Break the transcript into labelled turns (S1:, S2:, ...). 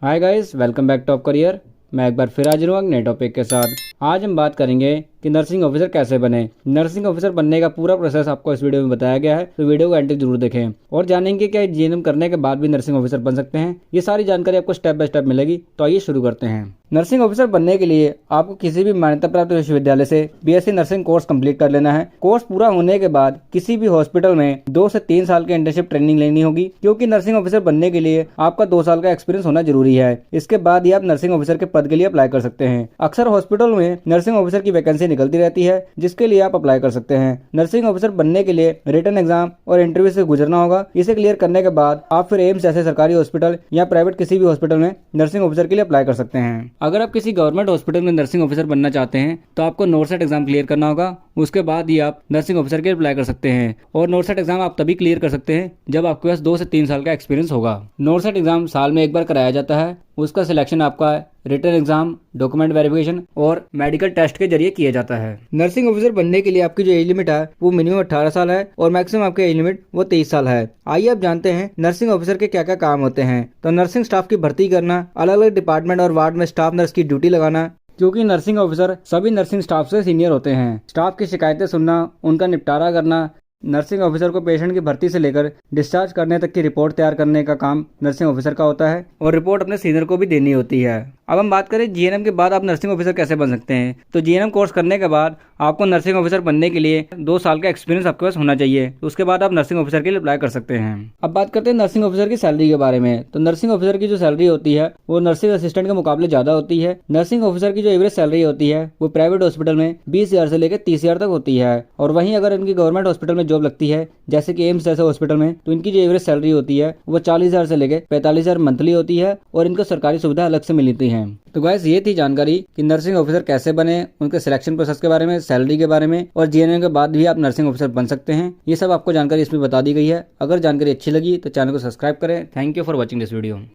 S1: Hi guys, welcome back top career. मैं एक बार फिर हाजिर हूँ नए टॉपिक के साथ। आज हम बात करेंगे कि नर्सिंग ऑफिसर कैसे बने। नर्सिंग ऑफिसर बनने का पूरा प्रोसेस आपको इस वीडियो में बताया गया है, तो वीडियो को एंड तक जरूर देखें और जानेंगे कि जीएनएम करने के बाद भी नर्सिंग ऑफिसर बन सकते हैं। ये सारी जानकारी आपको स्टेप बाय स्टेप मिलेगी। तो आइए शुरू करते हैं। नर्सिंग ऑफिसर बनने के लिए आपको किसी भी मान्यता प्राप्त विश्वविद्यालय से बीएससी नर्सिंग कोर्स कंप्लीट कर लेना है। कोर्स पूरा होने के बाद किसी भी हॉस्पिटल में 2 से 3 साल की इंटर्नशिप ट्रेनिंग लेनी होगी, क्योंकि नर्सिंग ऑफिसर बनने के लिए आपका 2 साल का एक्सपीरियंस होना जरूरी है। इसके बाद ही आप नर्सिंग ऑफिसर के पद के लिए अप्लाई कर सकते हैं। अक्सर हॉस्पिटल में नर्सिंग ऑफिसर की वैकेंसी निकलती रहती है, जिसके लिए आप अप्लाई कर सकते हैं। नर्सिंग ऑफिसर बनने के लिए रिटन एग्जाम और इंटरव्यू से गुजरना होगा। इसे क्लियर करने के बाद आप फिर एम्स जैसे सरकारी हॉस्पिटल या प्राइवेट किसी भी हॉस्पिटल में नर्सिंग ऑफिसर के लिए अप्लाई कर सकते हैं। अगर आप किसी गवर्नमेंट हॉस्पिटल में नर्सिंग ऑफिसर बनना चाहते हैं तो आपको नोरसेट एग्जाम क्लियर करना होगा। उसके बाद ही आप नर्सिंग ऑफिसर के लिए अप्लाई कर सकते हैं। और नोरसेट एग्जाम आप तभी क्लियर कर सकते हैं जब आपके पास 2 से 3 साल का एक्सपीरियंस होगा। नोरसेट एग्जाम साल में एक बार कराया जाता है। उसका सिलेक्शन आपका रिटन एग्जाम, डॉक्यूमेंट वेरिफिकेशन और मेडिकल टेस्ट के जरिए किया जाता है। नर्सिंग ऑफिसर बनने के लिए आपकी जो एज लिमिट है वो मिनिमम 18 साल है और मैक्सिमम आपकी एज लिमिट वो 23 साल है। आइए आप जानते हैं नर्सिंग ऑफिसर के क्या क्या काम होते हैं। तो नर्सिंग स्टाफ की भर्ती करना, अलग अलग डिपार्टमेंट और वार्ड में स्टाफ नर्स की ड्यूटी लगाना, क्योंकि नर्सिंग ऑफिसर सभी नर्सिंग स्टाफ से सीनियर होते हैं। स्टाफ की शिकायतें सुनना, उनका निपटारा करना। नर्सिंग ऑफिसर को पेशेंट की भर्ती से लेकर डिस्चार्ज करने तक की रिपोर्ट तैयार करने का काम नर्सिंग ऑफिसर का होता है और रिपोर्ट अपने सीनियर को भी देनी होती है। अब हम बात करें जीएनएम के बाद आप नर्सिंग ऑफिसर कैसे बन सकते हैं। तो जीएनएम कोर्स करने के बाद आपको नर्सिंग ऑफिसर बनने के लिए 2 साल का एक्सपीरियंस आपके पास होना चाहिए। उसके बाद आप नर्सिंग ऑफिसर के लिए अप्लाई कर सकते हैं। अब बात करते हैं नर्सिंग ऑफिसर की सैलरी के बारे में। तो नर्सिंग ऑफिसर की जो सैलरी होती है वो नर्सिंग असिस्टेंट के मुकाबले ज्यादा होती है। नर्सिंग ऑफिसर की जो एवरेज सैलरी होती है वो प्राइवेट हॉस्पिटल में 20,000 से लेकर 30,000 तक होती है। और वहीं अगर इनकी गवर्नमेंट हॉस्पिटल में जॉब लगती है, जैसे कि एम्स जैसे हॉस्पिटल में, तो इनकी जो एवरेज सैलरी होती है वो 40,000 से लेकर 45,000 मंथली होती है और इनको सरकारी सुविधा अलग से मिलती है। तो गाइस, ये थी जानकारी कि नर्सिंग ऑफिसर कैसे बने, उनके सिलेक्शन प्रोसेस के बारे में, सैलरी के बारे में, और जीएनएम के बाद भी आप नर्सिंग ऑफिसर बन सकते हैं। ये सब आपको जानकारी इसमें बता दी गई है। अगर जानकारी अच्छी लगी तो चैनल को सब्सक्राइब करें। Thank you for watching this video.